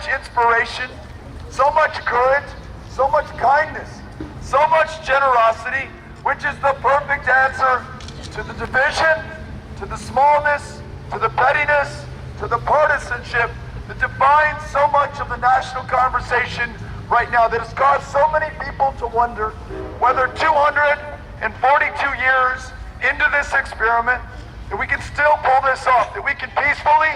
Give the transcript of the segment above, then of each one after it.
much inspiration, so much courage, so much kindness, so much generosity, which is the perfect answer to the division, to the smallness, to the pettiness, to the partisanship that defines so much of the national conversation right now, that has caused so many people to wonder whether 242 years into this experiment, that we can still pull this off, that we can peacefully,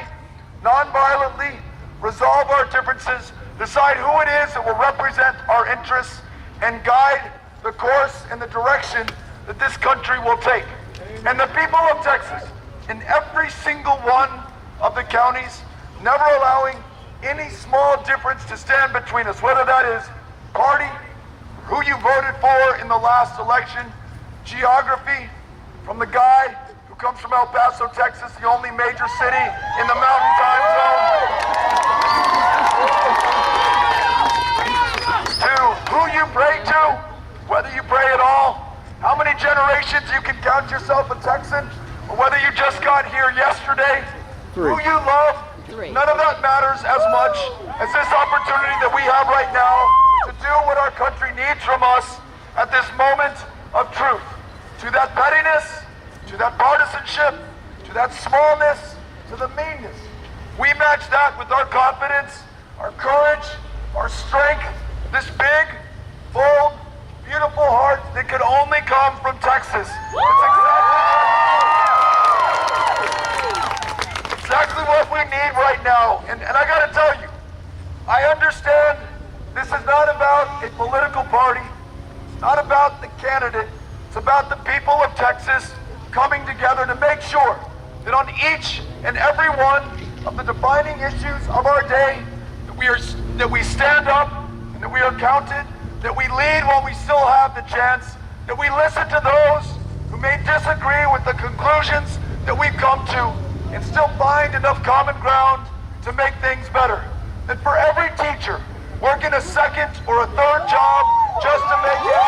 non-violently resolve our differences, decide who it is that will represent our interests, and guide the course and the direction that this country will take. And the people of Texas, in every single one of the counties, never allowing any small difference to stand between us, whether that is party, who you voted for in the last election, geography, from the guy who comes from El Paso, Texas, the only major city in the Mountain Time Zone, to who you pray to, whether you pray at all, how many generations you can count yourself a Texan, or whether you just got here yesterday, who you love. None of that matters as much as this opportunity that we have right now to do what our country needs from us at this moment of truth. To that pettiness, to that partisanship, to that smallness, to the meanness. We match that with our confidence, our courage, our strength, this big, bold, beautiful heart that could only come from Texas. It's exactly what we need right now. And I gotta tell you, I understand this is not about a political party. It's not about the candidate. It's about the people of Texas coming together to make sure that on each and every one of the defining issues of our day, that we stand up and that we are counted, that we lead while we still have the chance, that we listen to those who may disagree with the conclusions that we've come to, and still find enough common ground to make things better. That for every teacher working a second or a third job just to make it,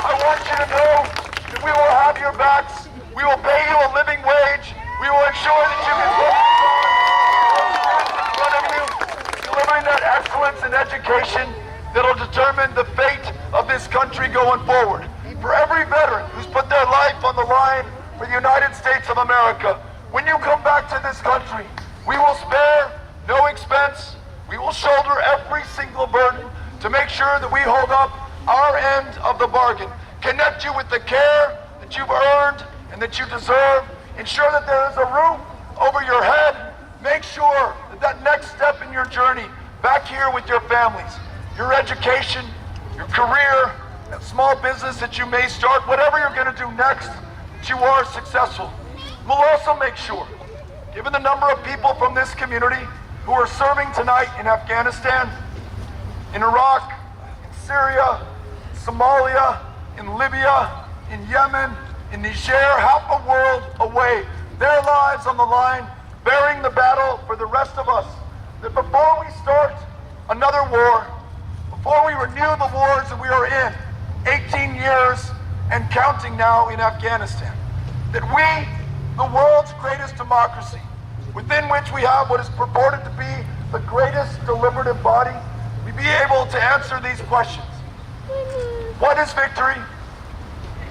I want you to know that we will have your backs. We will pay you a living wage. We will ensure that you can put in front of you, delivering that excellence in education that will determine the fate of this country going forward. For every veteran who's put their life on the line for the United States of America, when you come back to this country, we will spare no expense. We will shoulder every single burden to make sure that we hold up our end of the bargain, connect you with the care that you've earned and that you deserve, ensure that there is a roof over your head, make sure that that next step in your journey back here with your families, your education, your career, that small business that you may start, whatever you're going to do next, that you are successful. We'll also make sure, given the number of people from this community who are serving tonight in Afghanistan, in Iraq, in Syria, in Somalia, in Libya, in Yemen, in Niger, half a world away, their lives on the line, bearing the battle for the rest of us, that before we start another war, before we renew the wars that we are in, 18 years and counting now in Afghanistan, that we, the world's greatest democracy, within which we have what is purported to be the greatest deliberative body, we be able to answer these questions. What is victory?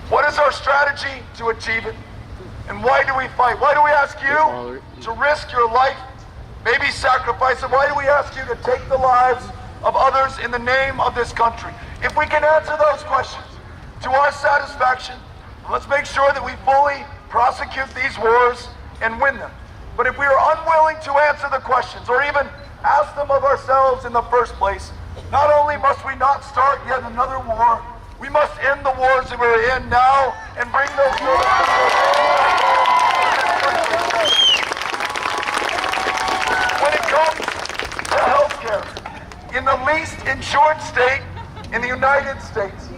What is our strategy to achieve it? And why do we fight? Why do we ask you to risk your life, maybe sacrifice it? Why do we ask you to take the lives of others in the name of this country? If we can answer those questions to our satisfaction, let's make sure that we fully prosecute these wars and win them. But if we are unwilling to answer the questions or even ask them of ourselves in the first place, not only must we not start yet another war, we must end the wars that we're in now and bring those When it comes to healthcare, in the least insured state in the United States,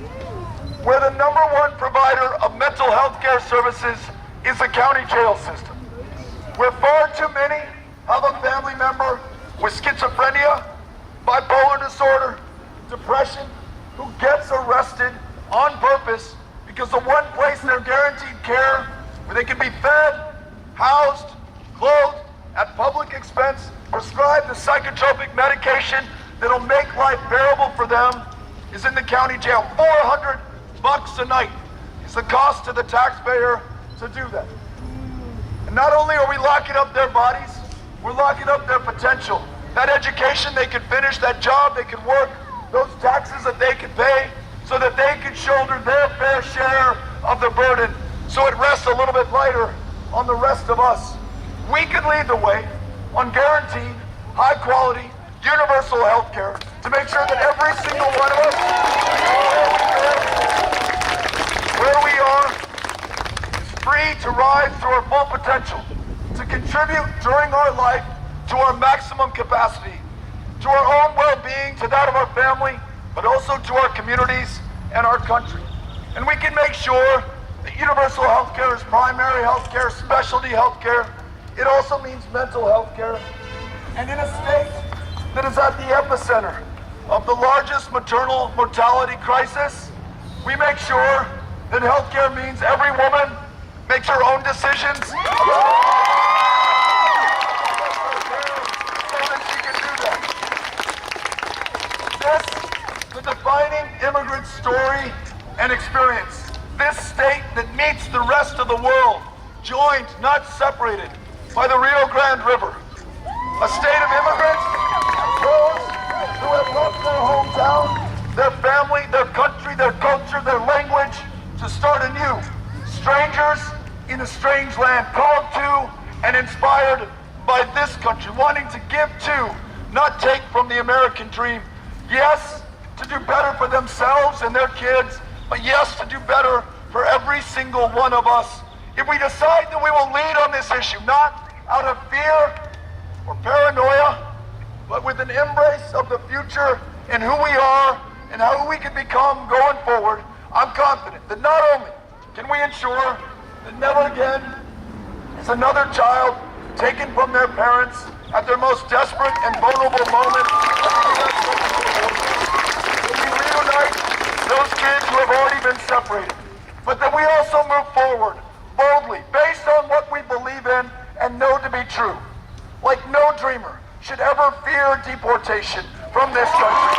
where the #1 provider of mental health care services is the county jail system, where far too many have a family member with schizophrenia, bipolar disorder, depression, who gets arrested on purpose because the one place they're guaranteed care where they can be fed, housed, clothed, at public expense, prescribe the psychotropic medication that'll make life bearable for them is in the county jail. $400 a night is the cost to the taxpayer to do that. And not only are we locking up their bodies, we're locking up their potential. That education they could finish, that job they could work, those taxes that they could pay, so that they could shoulder their fair share of the burden, so it rests a little bit lighter on the rest of us. We can lead the way on guaranteed, high quality, universal health care to make sure that every single one of us, where we are, is free to rise to our full potential, to contribute during our life to our maximum capacity, to our own well-being, to that of our family, but also to our communities and our country. And we can make sure that universal health care is primary health care, specialty health care. It also means mental health care. And in a state that is at the epicenter of the largest maternal mortality crisis, we make sure that health care means every woman makes her own decisions the defining immigrant story and experience. This state that meets the rest of the world, joined, not separated, by the Rio Grande River. A state of immigrants, those who have left their hometown, their family, their country, their culture, their language, to start anew. Strangers in a strange land, called to and inspired by this country, wanting to give to, not take from the American dream. Yes, to do better for themselves and their kids, but yes, to do better for every single one of us. If we decide that we will lead on this issue, not out of fear or paranoia, but with an embrace of the future and who we are and how we can become going forward, I'm confident that not only can we ensure that never again is another child taken from their parents at their most desperate and vulnerable moment, those kids who have already been separated, but that we also move forward boldly based on what we believe in and know to be true. Like no dreamer should ever fear deportation from this country.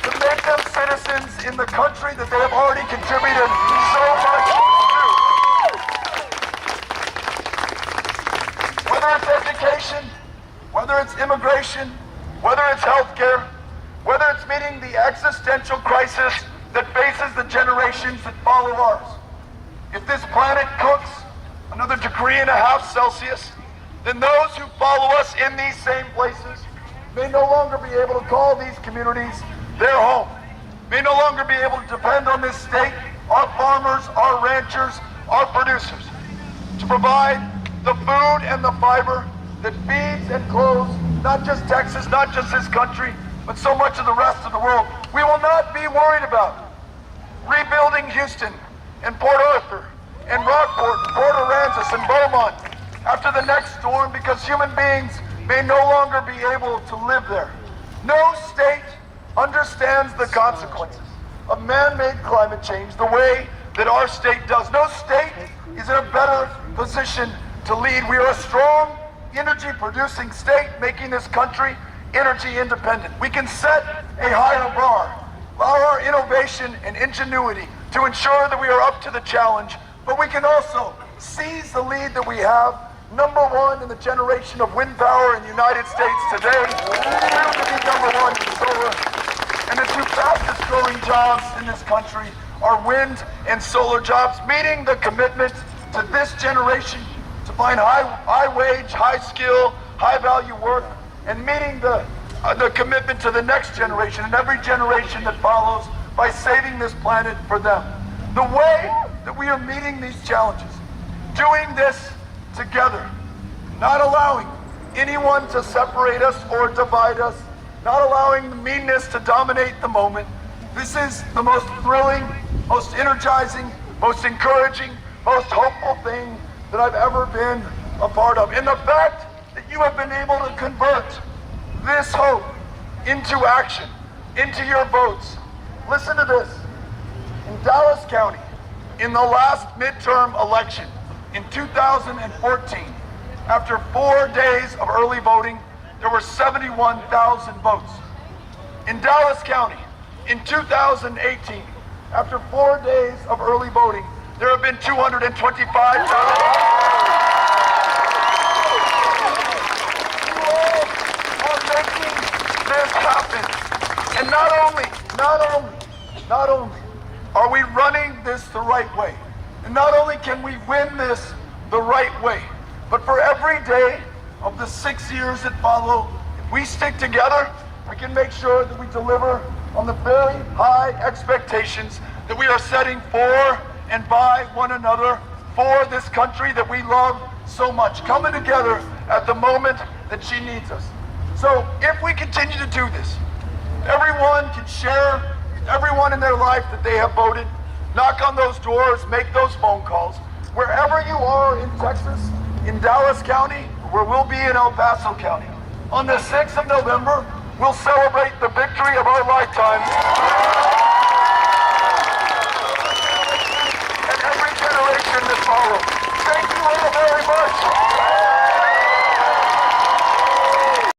To make them citizens in the country that they have already contributed so much to. Whether it's education, whether it's immigration, whether it's healthcare, whether it's meeting the existential crisis that faces the generations that follow ours. If this planet cooks another 1.5 degrees Celsius, then those who follow us in these same places may no longer be able to call these communities their home, may no longer be able to depend on this state, our farmers, our ranchers, our producers, to provide the food and the fiber that feeds and clothes not just Texas, not just this country, but so much of the rest of the world. We will not be worried about rebuilding Houston and Port Arthur and Rockport and Port Aransas and Beaumont after the next storm, because human beings may no longer be able to live there. No state understands the consequences of man-made climate change the way that our state does. No state is in a better position to lead. We are a strong energy-producing state, making this country energy independent. We can set a higher bar, allow our innovation and ingenuity to ensure that we are up to the challenge, but we can also seize the lead that we have, #1 in the generation of wind power in the United States today, soon to be #1 in solar. And the two fastest growing jobs in this country are wind and solar jobs, meeting the commitment to this generation to find high wage, high skill, high value work, and meeting the commitment to the next generation and every generation that follows by saving this planet for them. The way that we are meeting these challenges, doing this together, not allowing anyone to separate us or divide us, not allowing the meanness to dominate the moment. This is the most thrilling, most energizing, most encouraging, most hopeful thing that I've ever been a part of. And the fact that you have been able to convert this hope into action, into your votes. Listen to this. In Dallas County, in the last midterm election, In 2014, after 4 days of early voting, there were 71,000 votes. In Dallas County, in 2018, after 4 days of early voting, there have been 225,000. You are making this happen. And not only are we running this the right way, and not only can we win this the right way, but for every day of the 6 years that follow, if we stick together, we can make sure that we deliver on the very high expectations that we are setting for and by one another for this country that we love so much, coming together at the moment that she needs us. So if we continue to do this, everyone can share everyone in their life that they have voted, knock on those doors, make those phone calls. Wherever you are in Texas, in Dallas County, where we'll be in El Paso County, on the 6th of November, we'll celebrate the victory of our lifetimes.